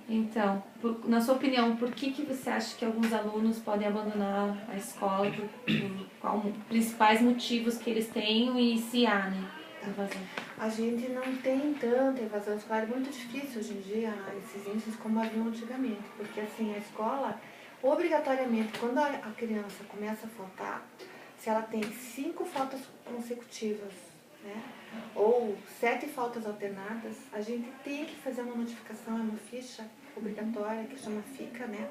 Então, na sua opinião, por que você acha que alguns alunos podem abandonar a escola? Qual principais motivos que eles têm e se há, né, evasão? A gente não tem tanta evasão escolar, é muito difícil hoje em dia esses índices como haviam antigamente, porque assim, a escola, obrigatoriamente, quando a criança começa a faltar, se ela tem 5 faltas consecutivas, né, ou 7 faltas alternadas, a gente tem que fazer uma notificação, é uma ficha obrigatória, que chama FICA, né,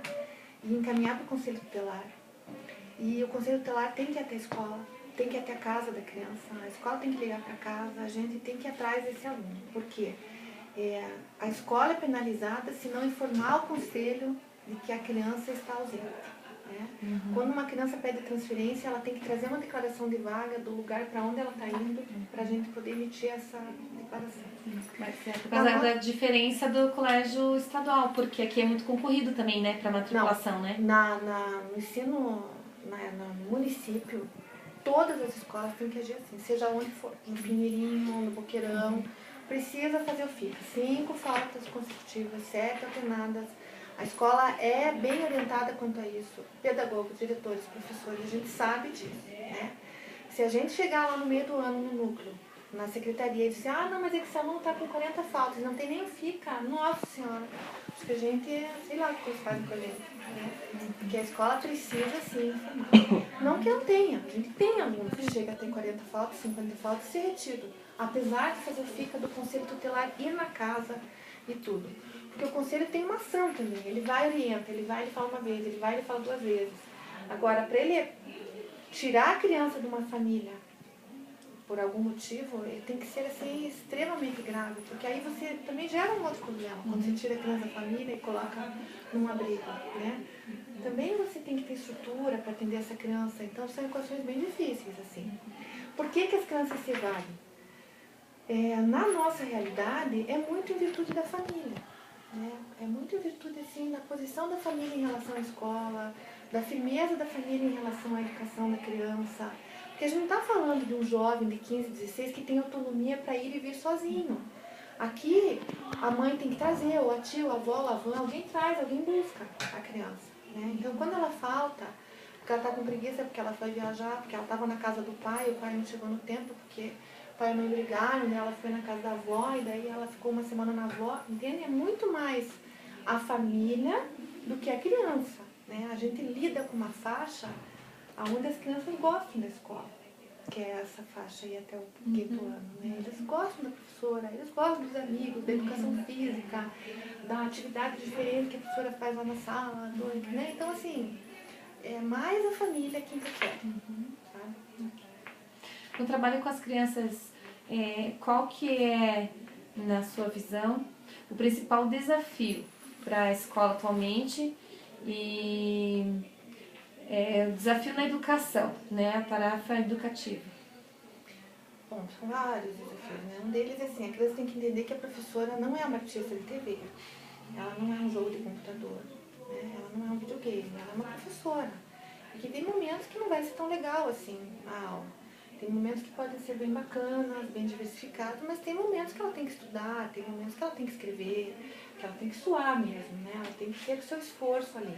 e encaminhar para o Conselho Tutelar. E o Conselho Tutelar tem que ir até a escola, tem que ir até a casa da criança, a escola tem que ligar para casa, a gente tem que ir atrás desse aluno. Por quê? A escola é penalizada se não informar o conselho de que a criança está ausente. Né? Quando uma criança pede transferência, ela tem que trazer uma declaração de vaga do lugar para onde ela está indo, para a gente poder emitir essa declaração. Mas é por causa da diferença do colégio estadual, porque aqui é muito concorrido também, né, para matriculação, né? No ensino, no município, todas as escolas têm que agir assim, seja onde for, no Pinheirinho, no Boqueirão, precisa fazer o FICA. 5 faltas consecutivas, 7 alternadas. A escola é bem orientada quanto a isso. Pedagogos, diretores, professores, a gente sabe disso, né? Se a gente chegar lá no meio do ano no núcleo, na secretaria e dizer, não, mas esse aluno está com 40 faltas, não tem nem o FICA, nossa senhora, acho que a gente, sei lá o que eles fazem com a gente, né? Porque a escola precisa sim informar. Não que não tenha, a gente tem aluno que chega a ter 40 faltas, 50 faltas e ser retido, apesar de fazer o FICA do Conselho Tutelar ir na casa e tudo. Porque o Conselho tem uma ação também, ele vai e orienta, ele vai e fala uma vez, ele vai e ele fala 2 vezes. Agora, para ele tirar a criança de uma família por algum motivo, ele tem que ser assim extremamente grave, porque aí você também gera um outro problema, quando você tira a criança da família e coloca num abrigo, né? Também você tem que ter estrutura para atender essa criança, então são equações bem difíceis, assim. Por que as crianças se evadem? Na nossa realidade, é muito em virtude da família, né? É muito em virtude, assim, da posição da família em relação à escola, da firmeza da família em relação à educação da criança. Porque a gente não está falando de um jovem de 15, 16 que tem autonomia para ir e vir sozinho. Aqui, a mãe tem que trazer, ou a tia, ou a avó, ou a avó, alguém traz, alguém busca a criança, né? Então, quando ela falta, porque ela está com preguiça, porque ela foi viajar, porque ela estava na casa do pai, o pai não chegou no tempo, porque o pai e a mãe brigaram, né? Ela foi na casa da avó, e daí ela ficou uma semana na avó, entende? É muito mais a família do que a criança, né? A gente lida com uma faixa onde as crianças gostam da escola, que é essa faixa aí até o 5º ano, né? Eles gostam da professora, eles gostam dos amigos, da educação física, da atividade diferente que a professora faz lá na sala, né? Então, assim, é mais a família que interfere, sabe? No trabalho com as crianças, qual que é, na sua visão, o principal desafio para a escola atualmente e o desafio na educação, né, a tarefa educativa? Bom, são vários desafios, né? Um deles é assim, a criança tem que entender que a professora não é uma artista de TV, ela não é um jogo de computador, né? Ela não é um videogame, ela é uma professora. E que tem momentos que não vai ser tão legal assim a aula. Tem momentos que podem ser bem bacanas, bem diversificados, mas tem momentos que ela tem que estudar, tem momentos que ela tem que escrever, que ela tem que suar mesmo, né? Ela tem que ter o seu esforço ali.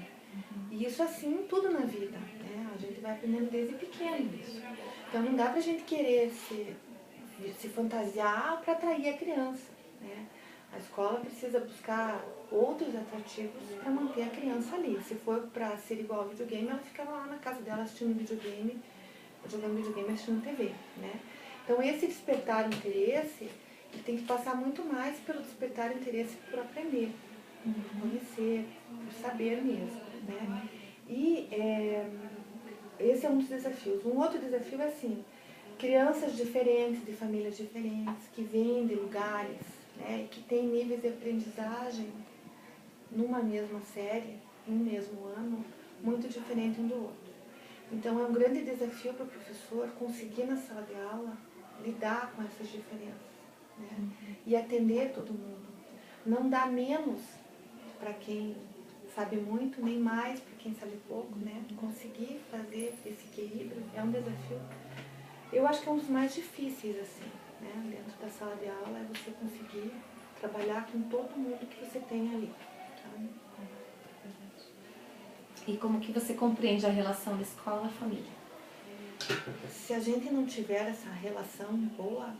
E isso assim, tudo na vida, né? A gente vai aprendendo desde pequeno isso. Então não dá pra gente querer se fantasiar para atrair a criança, né? A escola precisa buscar outros atrativos para manter a criança ali. Se for para ser igual ao videogame, ela ficava lá na casa dela assistindo videogame, jogando videogame, assistindo TV, né? Então esse despertar interesse, ele tem que passar muito mais pelo despertar interesse por aprender, por conhecer, por saber mesmo, né? E esse é um dos desafios. Um outro desafio é assim, crianças diferentes, de famílias diferentes, que vêm de lugares, né, que têm níveis de aprendizagem numa mesma série, num mesmo ano, muito diferente um do outro. Então é um grande desafio para o professor conseguir na sala de aula lidar com essas diferenças, né, e atender todo mundo. Não dar menos para quem sabe muito, nem mais para quem sabe pouco, né? Conseguir fazer esse equilíbrio é um desafio. Eu acho que é um dos mais difíceis, assim, né? Dentro da sala de aula, é você conseguir trabalhar com todo mundo que você tem ali. Tá? E como que você compreende a relação da escola e família? Se a gente não tiver essa relação boa,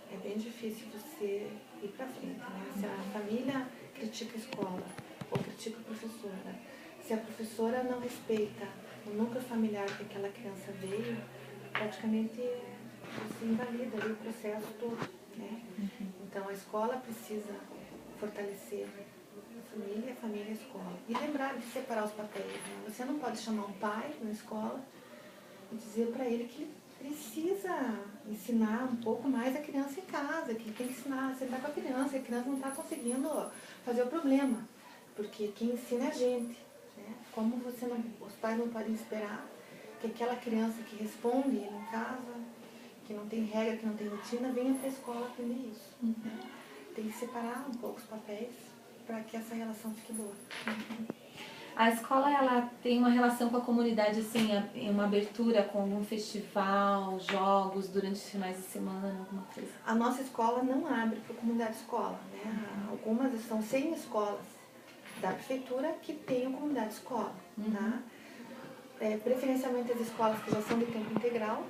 é bem difícil você ir para frente, né? Se a família critica a escola ou critica a professora, se a professora não respeita o núcleo familiar que aquela criança veio, praticamente você invalida ali o processo todo, né? Então a escola precisa fortalecer a família e a escola. E lembrar de separar os papéis, né? Você não pode chamar um pai na escola e dizer para ele que precisa ensinar um pouco mais a criança em casa, que tem que ensinar, sentar com a criança não está conseguindo fazer o problema, porque quem ensina é a gente, né? Como os pais não podem esperar que aquela criança que responde em casa, que não tem regra, que não tem rotina, venha para a escola aprender isso. Né? Tem que separar um pouco os papéis para que essa relação fique boa. A escola, ela tem uma relação com a comunidade, assim, uma abertura com algum festival, jogos durante os finais de semana, alguma coisa? A nossa escola não abre para a comunidade escola, né? Algumas são 100 escolas da prefeitura que têm comunidade escola, tá? Preferencialmente as escolas que já são de tempo integral.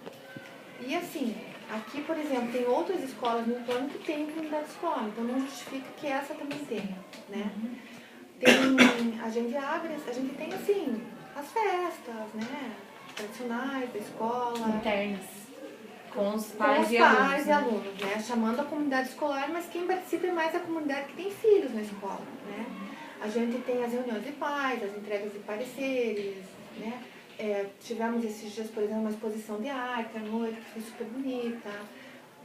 E assim, aqui, por exemplo, tem outras escolas no plano que têm comunidade escola, então não justifica que essa também tenha, né? A gente tem assim, as festas, né, tradicionais da escola. Internas, com os Com pais os e pais e alunos, alunos, né? Chamando a comunidade escolar, mas quem participa é mais a comunidade que tem filhos na escola, né? A gente tem as reuniões de pais, as entregas de pareceres, né? Tivemos esses dias, por exemplo, uma exposição de arte à noite, que foi super bonita,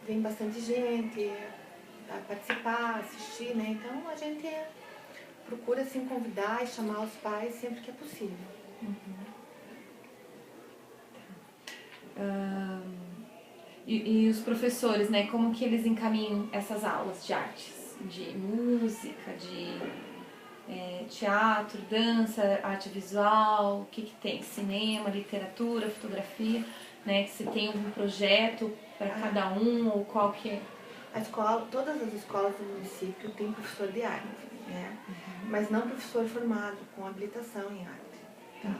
vem bastante gente a participar, assistir, né? Então a gente procura assim convidar e chamar os pais sempre que é possível. E os professores, né? Como que eles encaminham essas aulas de artes? De música, de teatro, dança, arte visual, o que que tem? Cinema, literatura, fotografia, né? Que se tem algum projeto para cada um ou qual que é? Todas as escolas do município têm professor de arte, né? Mas não professor formado com habilitação em arte. Tá?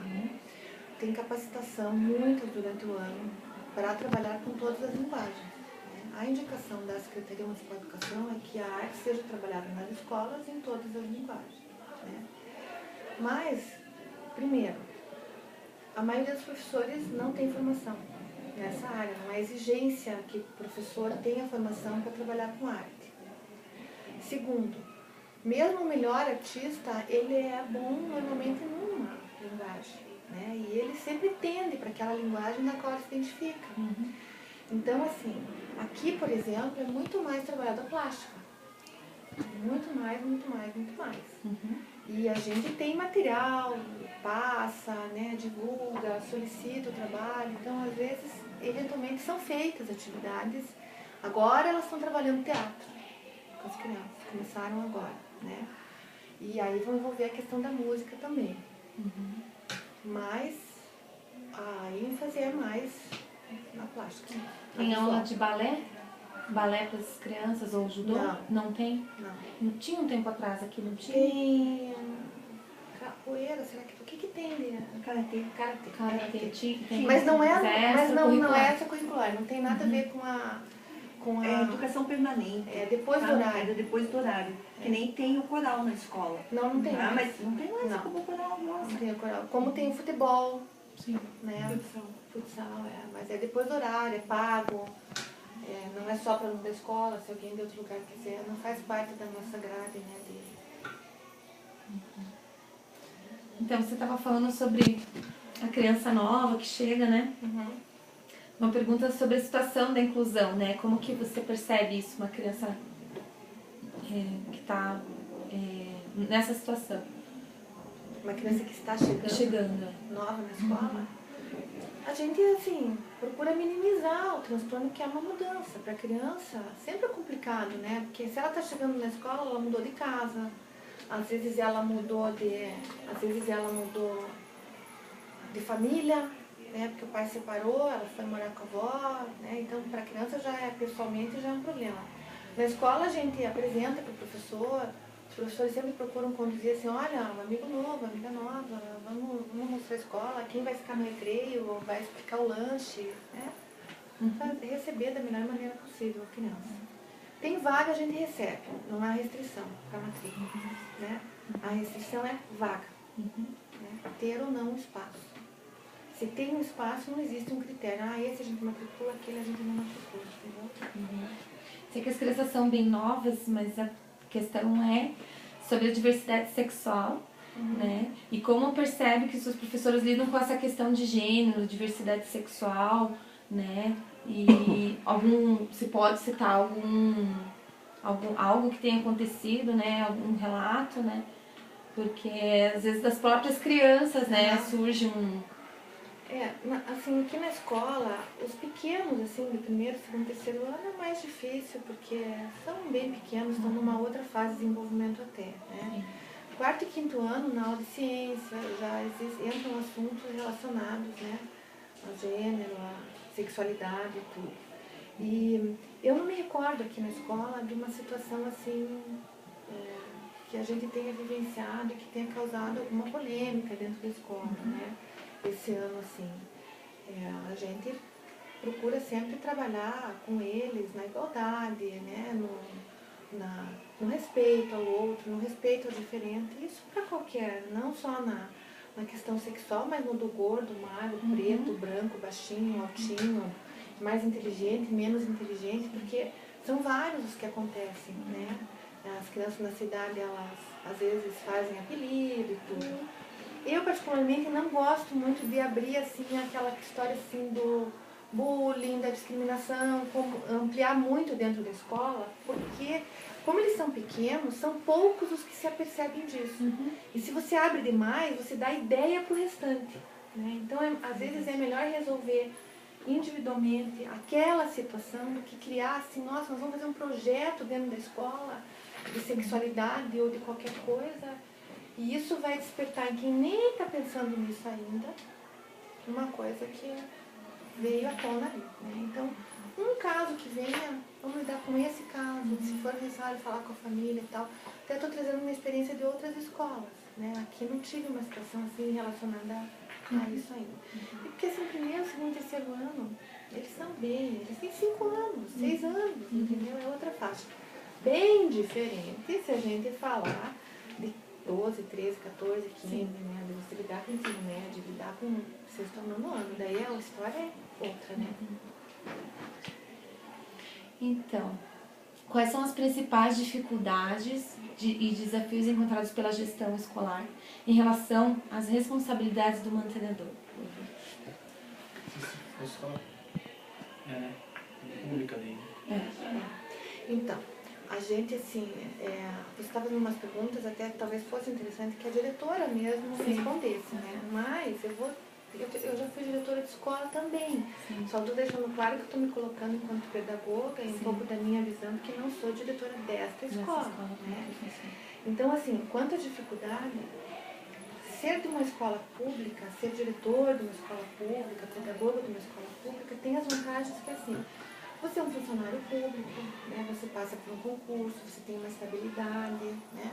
Tem capacitação muitas durante o ano para trabalhar com todas as linguagens. Né? A indicação da Secretaria Municipal de Educação é que a arte seja trabalhada nas escolas em todas as linguagens. Né? Mas, primeiro, a maioria dos professores não tem formação nessa área, não é exigência que o professor tenha formação para trabalhar com arte. Segundo, mesmo o melhor artista, ele é bom normalmente numa linguagem, né? E ele sempre tende para aquela linguagem na qual ele se identifica. Então, assim, aqui, por exemplo, é muito mais trabalhado a plástica. Muito mais, muito mais, muito mais. E a gente tem material, passa, né, divulga, solicita o trabalho. Então, às vezes, eventualmente são feitas atividades. Agora elas estão trabalhando teatro com as crianças, começaram agora, né? E aí vão envolver a questão da música também. Mas a ênfase é mais na plástica. Tem aula de balé? Balé para as crianças ou judô? Não tem? Não. Tinha um tempo atrás aqui, não tinha? Tem capoeira, será que o que tem de karatê? Tem Mas não é extracurricular. não tem nada a ver com a É educação permanente. Depois do horário. Depois do horário. Que nem tem o coral na escola. Não tem mais. Mas não tem mais Não. como coral, nossa. Não tem o coral. Como tem o futebol, Sim. né? Futsal, mas é depois do horário, é pago. Não é só para aluno da escola, se alguém de outro lugar quiser, não faz parte da nossa grade, né? Então, você estava falando sobre a criança nova que chega, né? Uma pergunta sobre a situação da inclusão, né? Como que você percebe isso, uma criança que está nessa situação? Uma criança que está chegando. Nova na escola. A gente, assim, procura minimizar o transtorno, que é uma mudança. Para a criança, sempre é complicado, né? Porque se ela está chegando na escola, ela mudou de casa. Às vezes ela mudou de família, né? Porque o pai separou, ela foi morar com a avó, né? Então, para a criança, pessoalmente, já é um problema. Na escola, a gente apresenta para o professor professores sempre procuram conduzir assim, olha, um amigo novo, amiga nova, vamos mostrar a escola, quem vai ficar no recreio, ou vai explicar o lanche, né? Receber da melhor maneira possível a criança. Tem vaga, a gente recebe, não há restrição para matrícula, né? A restrição é vaga, né? Ter ou não um espaço. Se tem um espaço, não existe um critério. Esse a gente matricula, aquele a gente não matricula, entendeu? Sei que as crianças são bem novas, mas a questão é sobre a diversidade sexual, né? E como percebe que seus professores lidam com essa questão de gênero, diversidade sexual, né? E se pode citar algo que tenha acontecido, né? Algum relato, né? Porque às vezes das próprias crianças, né? Surge assim, aqui na escola, os pequenos, assim, do primeiro, segundo, terceiro ano é mais difícil, porque são bem pequenos, estão numa outra fase de desenvolvimento até, né? Quarto e quinto ano, na aula de ciência, já entram assuntos relacionados, né? Ao gênero, à sexualidade e tudo. E eu não me recordo aqui na escola de uma situação assim, que a gente tenha vivenciado e que tenha causado alguma polêmica dentro da escola, né? Esse ano, assim, a gente procura sempre trabalhar com eles na igualdade, né? No respeito ao outro, no respeito ao diferente. Isso para qualquer, não só na questão sexual, mas no do gordo, magro, preto, branco, baixinho, altinho, mais inteligente, menos inteligente, porque são vários os que acontecem, né? As crianças na cidade, elas às vezes fazem apelido e tudo. Eu, particularmente, não gosto muito de abrir, assim, aquela história, assim, do bullying, da discriminação, ampliar muito dentro da escola, porque, como eles são pequenos, são poucos os que se apercebem disso. E se você abre demais, você dá ideia para o restante, né? Então, às vezes, é melhor resolver individualmente aquela situação do que criar, assim, nossa, nós vamos fazer um projeto dentro da escola de sexualidade ou de qualquer coisa. E isso vai despertar em quem nem está pensando nisso ainda, uma coisa que veio à tona ali, né? Então, um caso que venha, vamos lidar com esse caso, se for necessário falar com a família e tal. Até estou trazendo uma experiência de outras escolas, né? Aqui não tive uma situação assim relacionada a isso ainda. E porque assim, primeiro, segundo, terceiro ano, eles têm 5 anos, 6 anos, entendeu? É outra faixa. Bem diferente se a gente falar de 12, 13, 14, 15, né? De você lidar com o ensino médio, lidar com o sexto ao nono ano. Daí a história é outra, né? Então, quais são as principais dificuldades e desafios encontrados pela gestão escolar em relação às responsabilidades do mantenedor? A escola pública dele. Então, a gente, assim, você estava fazendo umas perguntas, até talvez fosse interessante que a diretora mesmo respondesse, né? Mas eu já fui diretora de escola também. Só estou deixando claro que estou me colocando enquanto pedagoga e um pouco da minha visão que não sou diretora desta escola, né? Então, assim, quanto à dificuldade, ser de uma escola pública, ser diretor de uma escola pública, pedagoga de uma escola pública, tem as vantagens que, assim, você é um funcionário público, né? Você passa por um concurso, você tem uma estabilidade, né?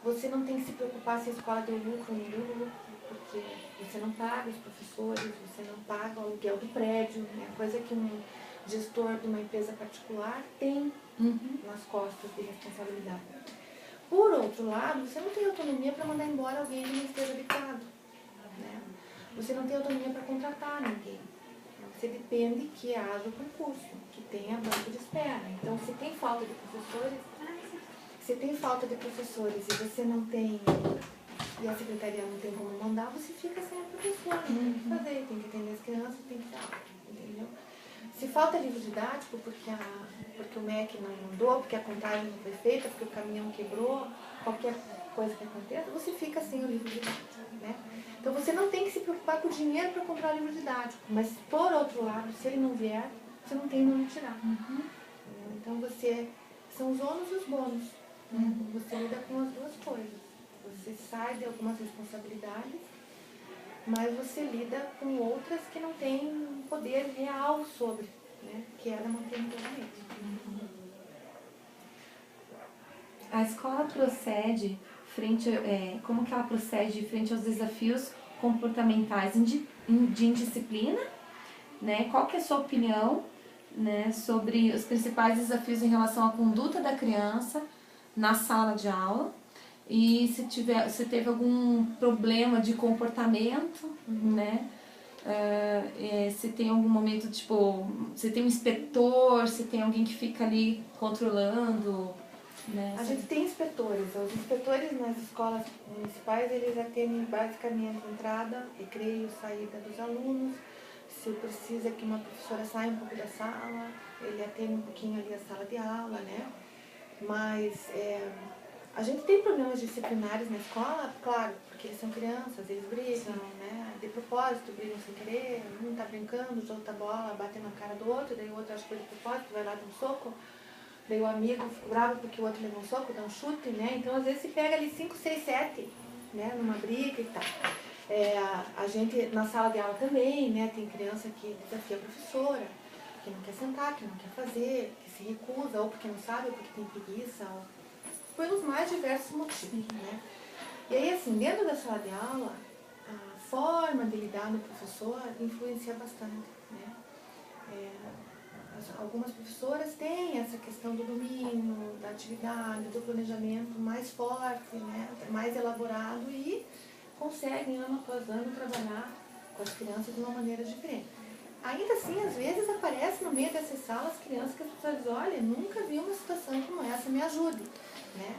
Você não tem que se preocupar se a escola deu lucro ou não deu lucro, porque você não paga os professores, você não paga o aluguel do prédio, né? Coisa que um gestor de uma empresa particular tem nas costas de responsabilidade. Por outro lado, você não tem autonomia para mandar embora alguém que não esteja adequado, né? Você não tem autonomia para contratar ninguém. Você depende que haja concurso, que tenha banco de espera. Então, se tem falta de professores, e você não tem, e a secretaria não tem como mandar, você fica sem a professora, não tem o que fazer, tem que atender as crianças, tem que dar, entendeu? Se falta livro didático, porque o MEC não mandou, porque a contagem não foi feita, porque o caminhão quebrou, qualquer coisa que aconteça, você fica sem o livro didático, né? Então você não tem que se preocupar com o dinheiro para comprar o livro didático, mas por outro lado, se ele não vier, você não tem onde tirar. Então são os ônus e os bônus, né? Você lida com as duas coisas. Você sai de algumas responsabilidades, mas você lida com outras que não têm poder real sobre, né? Que é a da maternidade mesmo. a escola procede como que ela procede frente aos desafios comportamentais de indisciplina, né? Qual que é a sua opinião, né, sobre os principais desafios em relação à conduta da criança na sala de aula e se teve algum problema de comportamento, né? Se tem algum momento, tipo, se tem um inspetor, se tem alguém que fica ali controlando, né? A gente tem inspetores. Os inspetores nas escolas municipais, eles atendem basicamente entrada, recreio, saída dos alunos. Se precisa que uma professora saia um pouco da sala, ele atende um pouquinho ali a sala de aula, né? Mas a gente tem problemas disciplinares na escola, claro, porque eles são crianças, eles brigam, né? De propósito, brigam sem querer, um tá brincando, o outro tá bola, bate na cara do outro, daí o outro acha que foi de propósito, vai lá dar um soco. Daí o amigo fica bravo porque o outro levou um soco, dá um chute, né? Então, às vezes, se pega ali 5, 6, 7, né? Numa briga e tal. A gente, na sala de aula também, né? Tem criança que desafia a professora, que não quer sentar, que não quer fazer, que se recusa, ou porque não sabe, ou porque tem preguiça, ou pelos mais diversos motivos, né? E aí, assim, dentro da sala de aula, a forma de lidar no professor influencia bastante, né? Algumas professoras têm essa questão do domínio, da atividade, do planejamento mais forte, né, mais elaborado e conseguem, ano após ano, trabalhar com as crianças de uma maneira diferente. Ainda assim, às vezes aparece no meio dessas salas crianças que as pessoas dizem, olha, nunca vi uma situação como essa, me ajude, né?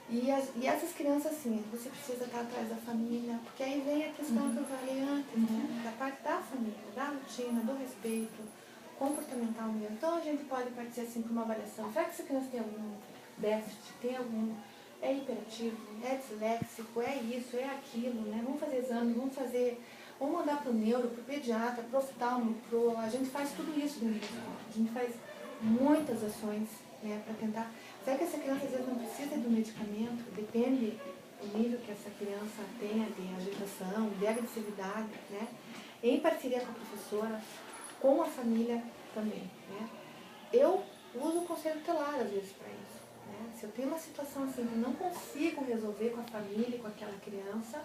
E essas crianças, assim, você precisa estar atrás da família, porque aí vem a questão que eu falei antes, né, da parte da família, da rotina, do respeito, comportamental mesmo. Então a gente pode partir assim para uma avaliação. Será que essa criança tem algum déficit? Tem algum? É hiperativo? É disléxico? É isso? É aquilo? Né? Vamos fazer exame, vamos mandar para o neuro, para o pediatra, para o oftalmo, a gente faz tudo isso dentro da escola. A gente faz muitas ações, né, para tentar. Será que essa criança às vezes não precisa de um medicamento? Depende do nível que essa criança tenha de agitação, de agressividade, né? Em parceria com a professora, com a família também, né? Eu uso o conselho tutelar às vezes para isso, né? Se eu tenho uma situação assim que eu não consigo resolver com a família e com aquela criança,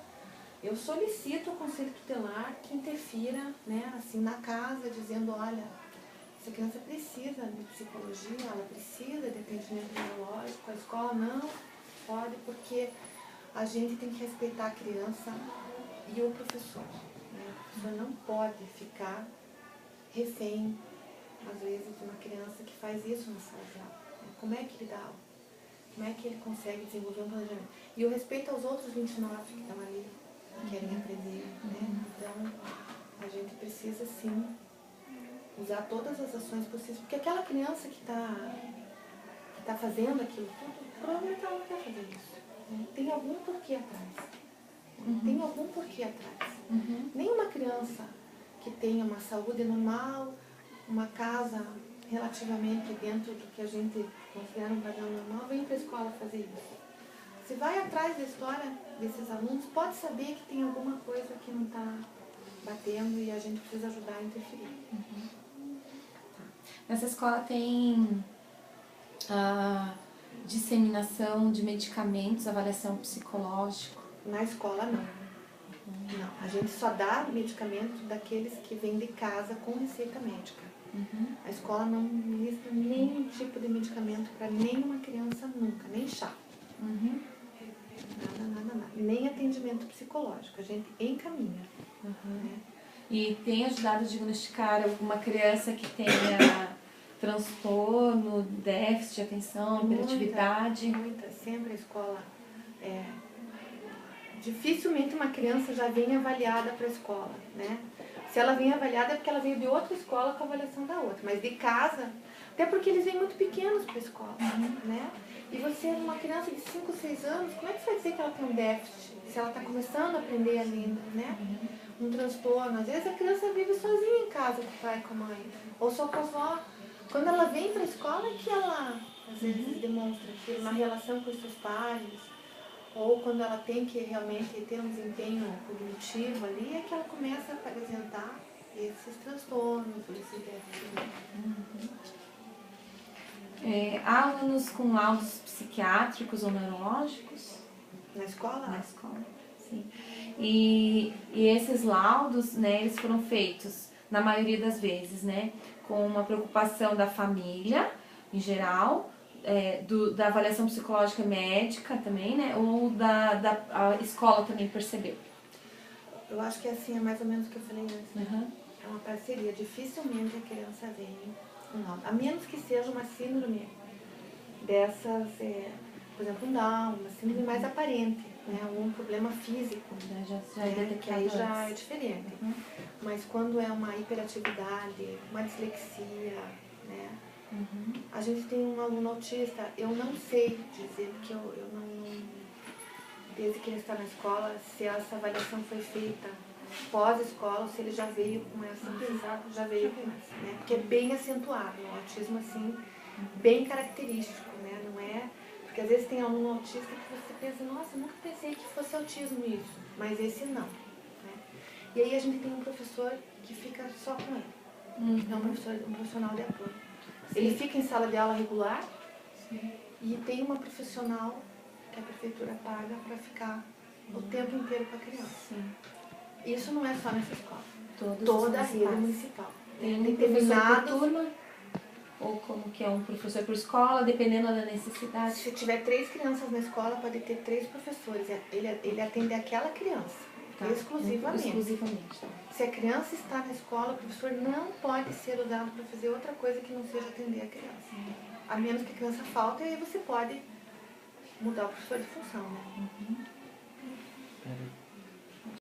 eu solicito o conselho tutelar que interfira, né, assim, na casa, dizendo, olha, essa criança precisa de psicologia, ela precisa de atendimento neurológico, a escola não pode, porque a gente tem que respeitar a criança e o professor, né? O professor não pode ficar refém, às vezes, de uma criança que faz isso na sala de aula. Como é que ele dá aula? Como é que ele consegue desenvolver um planejamento? E o respeito aos outros 29 que estão ali, que querem aprender, né? Então, a gente precisa, sim, usar todas as ações possíveis, porque aquela criança que tá fazendo aquilo tudo, provavelmente ela não quer fazer isso, né? Tem algum porquê atrás. Tem algum porquê atrás. Nenhuma criança que tenha uma saúde normal, uma casa relativamente dentro do que a gente considera um padrão normal, vem para a escola fazer isso. Se vai atrás da história desses alunos, pode saber que tem alguma coisa que não está batendo e a gente precisa ajudar a interferir. Nessa escola tem a disseminação de medicamentos, avaliação psicológica? Na escola, não. Não, a gente só dá medicamento daqueles que vêm de casa com receita médica. A escola não ministra nenhum tipo de medicamento para nenhuma criança nunca, nem chá. Nada. Nem atendimento psicológico, a gente encaminha. Né? E tem ajudado a diagnosticar alguma criança que tenha transtorno, déficit de atenção, hiperatividade? Muita. Sempre a escola dificilmente uma criança já vem avaliada para a escola, né? Se ela vem avaliada é porque ela veio de outra escola com a avaliação da outra, mas de casa, até porque eles vêm muito pequenos para a escola, né? E você, uma criança de 5, 6 anos, como é que você vai dizer que ela tem um déficit? Se ela está começando a aprender a língua, né? Um transtorno. Às vezes a criança vive sozinha em casa com o pai e com a mãe, ou só com a avó. Quando ela vem para a escola é que ela, às vezes, demonstra aquilo na relação com os seus pais, ou quando ela tem que realmente ter um desempenho cognitivo ali, é que ela começa a apresentar esses transtornos, esses déficits. Há alunos com laudos psiquiátricos ou neurológicos Na escola? na escola, sim. E esses laudos, né, eles foram feitos, na maioria das vezes, né, com uma preocupação da família, em geral, da avaliação psicológica médica também, né, ou a escola também percebeu. Eu acho que assim, é mais ou menos o que eu falei antes. Uhum. É uma parceria. Dificilmente a criança vem com laudo. A menos que seja uma síndrome dessas, por exemplo, um Down, uma síndrome mais aparente, né? Um problema físico. Já é detectado Que aí já é antes. diferente. Mas quando é uma hiperatividade, uma dislexia, né? A gente tem um aluno autista, eu não sei dizer, porque eu não, desde que ele está na escola, se essa avaliação foi feita pós-escola, se ele já veio com essa, já veio com essa, né? Porque é bem acentuado, o autismo assim, bem característico, né? Não é, porque às vezes tem aluno autista que você pensa, nossa, nunca pensei que fosse autismo isso, mas esse não, né? E aí a gente tem um professor que fica só com ele, é um profissional de apoio. Ele fica em sala de aula regular. Sim. E tem uma profissional que a prefeitura paga para ficar o tempo inteiro com a criança. Sim. Isso não é só nessa escola. Toda a rede municipal. Tem um professor por turma? Ou como que é um professor por escola, dependendo da necessidade? Se tiver 3 crianças na escola, pode ter 3 professores. Ele atende aquela criança. Tá. Exclusivamente. Tá. Se a criança está na escola, o professor não pode ser usado para fazer outra coisa que não seja atender a criança. A menos que a criança falte, aí você pode mudar o professor de função, né?